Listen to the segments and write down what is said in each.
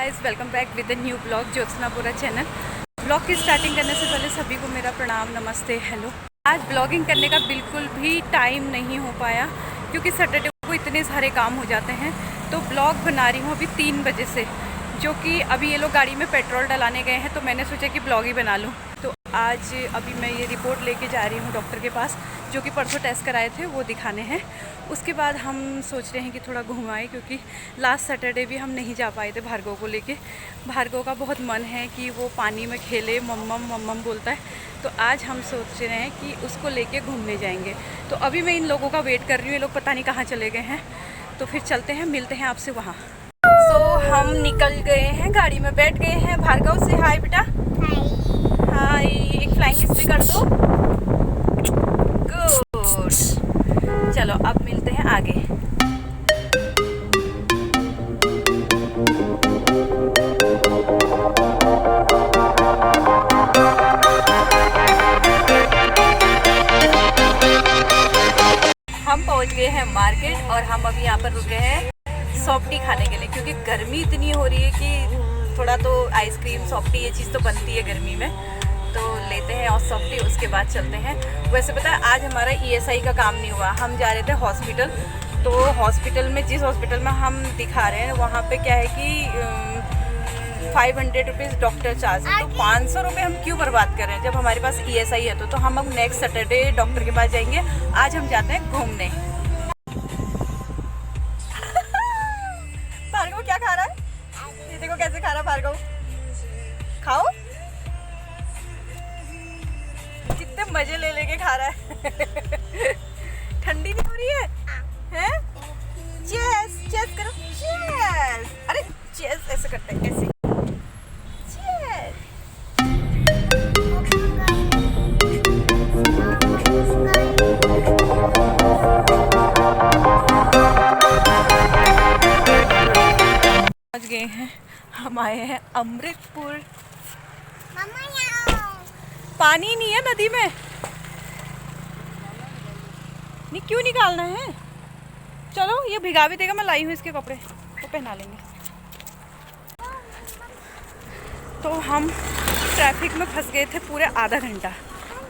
Guys, welcome back with the new blog Jyotsnapura channel. Blog की starting करने से पहले सभी को मेरा प्रणाम, नमस्ते, हेलो। आज ब्लॉगिंग करने का बिल्कुल भी टाइम नहीं हो पाया क्योंकि सैटरडे को इतने सारे काम हो जाते हैं। तो ब्लॉग बना रही हूँ अभी 3 बजे से, जो कि अभी ये लोग गाड़ी में पेट्रोल डलाने गए हैं तो मैंने सोचा कि ब्लॉग ही बना लूँ। तो आज अभी मैं ये रिपोर्ट लेके जा रही हूँ डॉक्टर के पास, जो कि परसों टेस्ट कराए थे वो दिखाने हैं। उसके बाद हम सोच रहे हैं कि थोड़ा घुमाएं, क्योंकि लास्ट सैटरडे भी हम नहीं जा पाए थे भार्गव को लेके। भार्गव का बहुत मन है कि वो पानी में खेले, मम्मम मम्मम बोलता है। तो आज हम सोच रहे हैं कि उसको लेके घूमने जाएंगे। तो अभी मैं इन लोगों का वेट कर रही हूँ, ये लोग पता नहीं कहाँ चले गए हैं। तो फिर चलते हैं, मिलते हैं आपसे वहाँ। हम निकल गए हैं, गाड़ी में बैठ गए हैं। भार्गव से हाय बेटा। हाय, एक फ्लाइंग किस भी कर दो। गुड, चलो अब मिलते हैं आगे। हम पहुंच गए हैं मार्केट और हम अभी यहाँ पर रुके हैं सॉफ्टी खाने के लिए, क्योंकि गर्मी इतनी हो रही है कि थोड़ा तो आइसक्रीम सॉफ्टी ये चीज़ तो बनती है गर्मी में। तो लेते हैं और सॉफ्टी, उसके बाद चलते हैं। वैसे पता है आज हमारा ESI का काम नहीं हुआ, हम जा रहे थे हॉस्पिटल। तो हॉस्पिटल में, जिस हॉस्पिटल में हम दिखा रहे हैं वहाँ पे क्या है कि 500 रुपीज़ डॉक्टर चार्ज है। तो 500 रुपये हम क्यों बर्बाद कर रहे हैं जब हमारे पास ESI है। तो हम अब नेक्स्ट सैटरडे डॉक्टर के पास जाएंगे। आज हम जाते हैं घूमने। भार्गव क्या खा रहा है? ये देखो कैसे खा रहा है भार्गव। खाओ, कितने मजे ले लेके खा रहा है। ठंडी नहीं हो रही है? हैं? चेस चेस करो, चेस। अरे चेस ऐसे करते हैं, ऐसे चेस। पहुंच गए हैं, हम आए हैं अमृतपुर। पानी नहीं है नदी में। नहीं, क्यों निकालना है? चलो, ये भिगा भी देगा, मैं लाई हूँ इसके कपड़े, तो पहना लेंगे। तो हम ट्रैफिक में फंस गए थे पूरे आधा घंटा।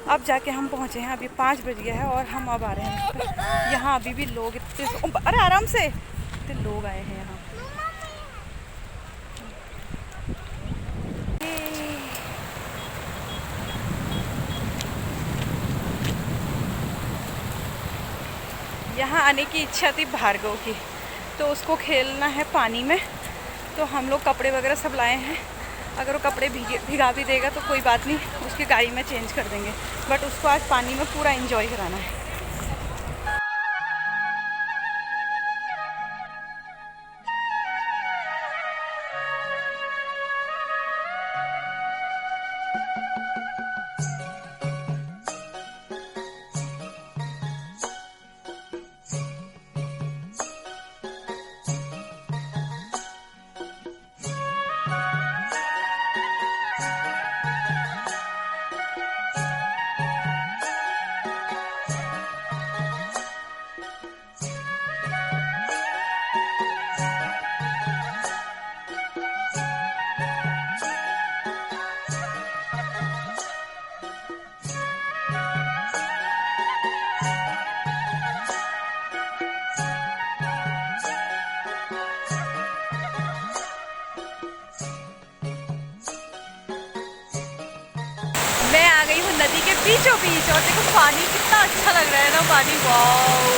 अब जाके हम पहुँचे हैं, अभी 5 बज गया है और हम अब आ रहे हैं। यहाँ अभी भी लोग इतने, अरे आराम से, इतने लोग आए हैं यहाँ। यहाँ आने की इच्छा थी भार्गव की, तो उसको खेलना है पानी में। तो हम लोग कपड़े वगैरह सब लाए हैं। अगर वो कपड़े भिगा भी देगा तो कोई बात नहीं, उसकी गाड़ी में चेंज कर देंगे। बट उसको आज पानी में पूरा एंजॉय कराना है। मैं आ गई हूँ नदी के बीचों बीच और देखो पानी कितना अच्छा लग रहा है ना, पानी। वाओ,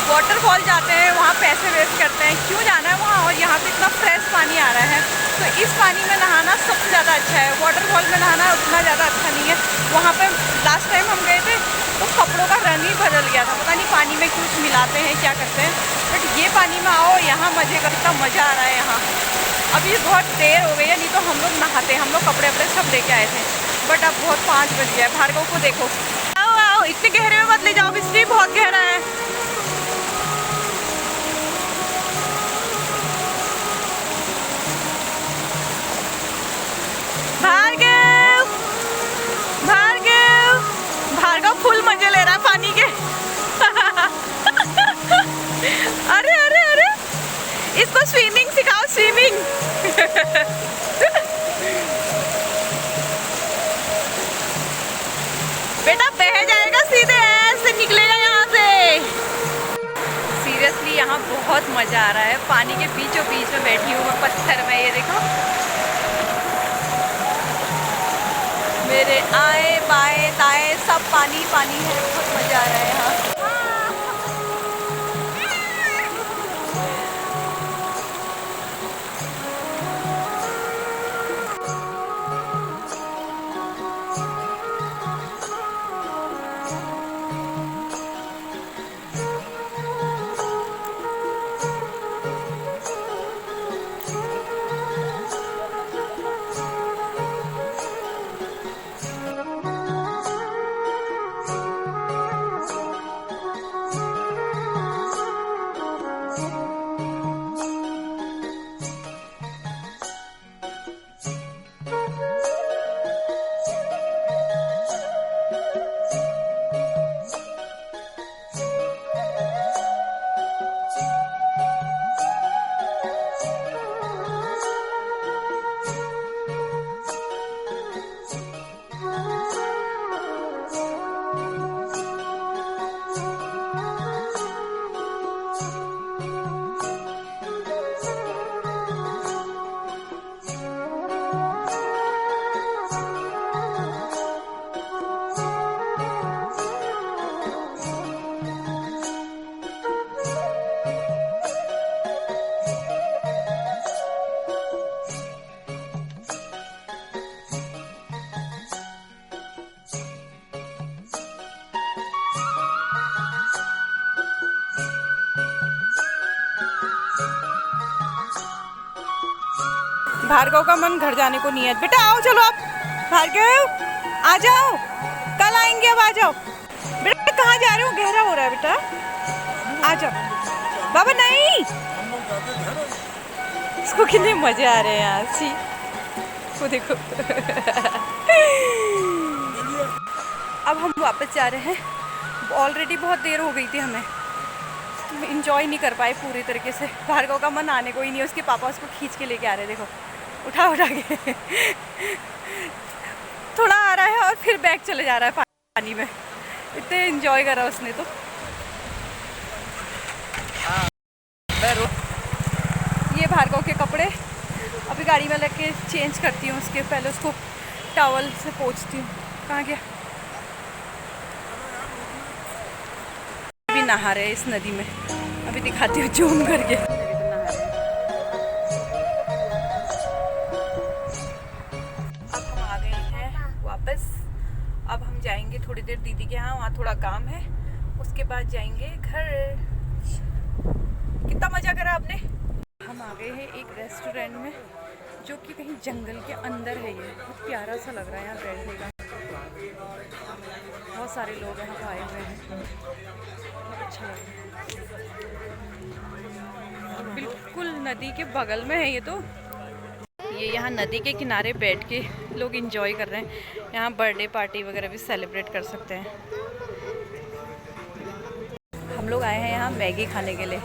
वाटरफॉल जाते हैं वहाँ पैसे वेस्ट करते हैं, क्यों जाना है वहाँ? और यहाँ पे इतना फ्रेश पानी आ रहा है, तो इस पानी में नहाना सबसे ज़्यादा अच्छा है। वाटरफॉल में नहाना उतना ज़्यादा अच्छा नहीं है। वहाँ पे लास्ट टाइम हम गए थे तो कपड़ों का रंग ही बदल गया था, पता नहीं पानी में कुछ मिलाते हैं, क्या करते हैं। बट ये पानी में आओ, यहाँ मज़े का, इतना मज़ा आ रहा है यहाँ। अभी बहुत देर हो गई है, नहीं तो हम लोग नहाते, हम लोग कपड़े वपड़े सब लेके आए थे। बट अब बहुत 5 बज गया है। भार्गव को देखो, आओ आओ, इतने गहरे में मत ले जाओ, इसलिए बहुत गहरा है। भार्गव, भार्गव, भार्गव फुल मजे ले रहा है पानी के। अरे अरे अरे, मज़ा आ रहा है। पानी के बीचों बीच में बैठी हूँ मैं पत्थर में, ये देखो मेरे आए बाएं दाएं सब पानी पानी है। बहुत मज़ा आ रहा है यहाँ। भार्गव का मन घर जाने को नहीं है। बेटा आओ चलो आप, भार्गव आ जाओ, कल आएंगे, अब आ जाओ। बेटा कहाँ जा रहे हो, गहरा हो रहा है बेटा, आ जाओ। बाबा नहीं, इसको कितने मजे आ रहे हैं यार, सी को देखो। अब हम वापस जा रहे हैं। ऑलरेडी बहुत देर हो गई थी हमें, इंजॉय नहीं कर पाए पूरी तरीके से। भार्गव का मन आने को ही नहीं, उसके पापा उसको खींच के लेके आ रहे हैं, देखो उठा उठा के। थोड़ा आ रहा है और फिर बैग चले जा रहा है पानी में। इतने एंजॉय करा उसने तो। ये भार्गव के कपड़े अभी गाड़ी में लेके चेंज करती हूँ, उसके पहले उसको टॉवल से पोंछती हूँ। कहाँ गया? अभी नहा रहे इस नदी में, अभी दिखाती हूँ जूम करके। अब हम आ गए हैं वापस। अब हम जाएंगे थोड़ी देर दीदी के यहाँ, वहाँ थोड़ा काम है, उसके बाद जाएंगे घर। कितना मजा करा आपने। हम आ गए हैं एक रेस्टोरेंट में जो कि कहीं जंगल के अंदर है। ये बहुत प्यारा सा लग रहा है यहाँ बैठने का। बहुत सारे लोग यहाँ पर आए हुए हैं, अच्छा लग रहा है। बिल्कुल नदी के बगल में है ये तो। ये यहाँ नदी के किनारे बैठ के लोग एंजॉय कर रहे हैं। यहाँ बर्थडे पार्टी वगैरह भी सेलिब्रेट कर सकते हैं। हम लोग आए हैं यहाँ मैगी खाने के लिए।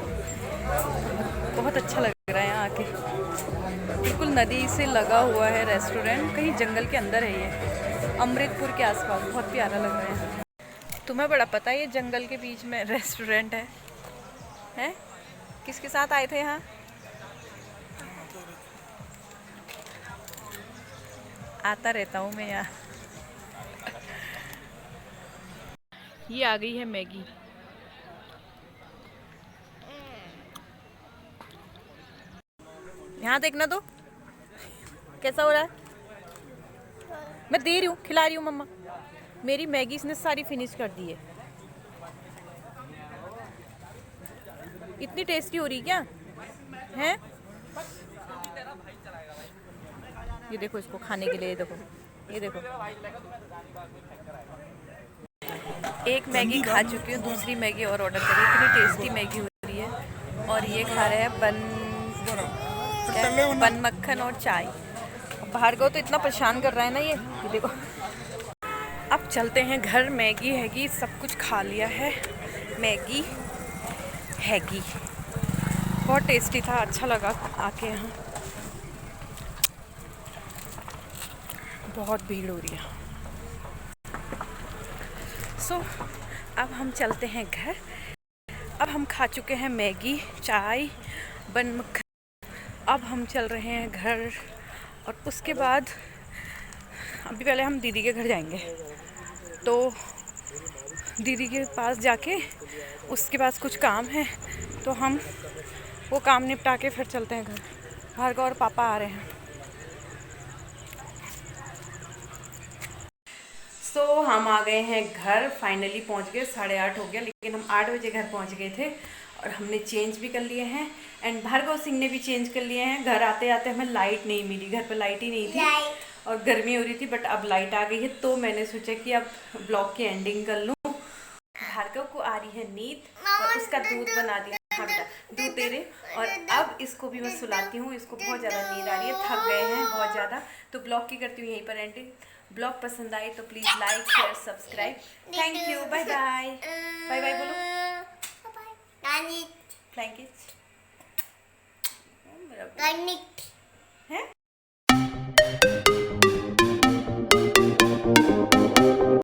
बहुत अच्छा लग रहा है यहाँ आके। बिल्कुल नदी से लगा हुआ है रेस्टोरेंट, कहीं जंगल के अंदर है ये, अमृतपुर के आसपास। बहुत प्यारा लग रहा है। तुम्हें बड़ा पता है ये जंगल के बीच में रेस्टोरेंट है? हैं? किसके साथ आए थे यहाँ? आता रहता हूँ मैं यहाँ। ये आ गई है मैगी। यहाँ देखना तो कैसा हो रहा है। मैं दे रही हूँ, खिला रही हूँ मम्मा। मेरी मैगी इसने सारी फिनिश कर दी है। इतनी टेस्टी हो रही क्या है? ये देखो इसको खाने के लिए, देखो ये देखो। एक मैगी खा चुकी हूँ, दूसरी मैगी और ऑर्डर करी। इतनी टेस्टी मैगी हो रही है। और ये खा रहे हैं बन मक्खन और चाय। भार्गव तो इतना परेशान कर रहा है ना ये देखो। अब चलते हैं घर। मैगी हैगी, सब कुछ खा लिया है। मैगी हैगी, बहुत टेस्टी था, अच्छा लगा आके यहाँ। बहुत भीड़ हो रही है। सो अब हम चलते हैं घर। अब हम खा चुके हैं मैगी, चाय बन मक्खन। अब हम चल रहे हैं घर और उसके बाद अभी पहले हम दीदी के घर जाएंगे, तो दीदी के पास जाके उसके पास कुछ काम है, तो हम वो काम निपटा के फिर चलते हैं घर। भार्गव और पापा आ रहे हैं। सो हम आ गए हैं घर, फाइनली पहुंच गए। 8:30 हो गया, लेकिन हम 8 बजे घर पहुंच गए थे और हमने चेंज भी कर लिए हैं एंड भार्गव सिंह ने भी चेंज कर लिए हैं। घर आते आते हमें लाइट नहीं मिली, घर पर लाइट ही नहीं थी और गर्मी हो रही थी, बट अब लाइट आ गई है, तो मैंने सोचा कि अब ब्लॉग की एंडिंग कर लूँ। भार्गव को आ रही है नींद और उसका दूध बना दिया। हाँ बेटा, दूध दे रहे। और अब इसको भी मैं सुलाती हूँ, इसको बहुत ज़्यादा नींद आ रही है, थक गए हैं बहुत ज़्यादा। तो ब्लॉग की करती हूँ यहीं पर एंडिंग। ब्लॉग पसंद आए तो please like share subscribe. Thank you, bye bye. Bye bye बोलो, फ्लाइंग किस। मेरा है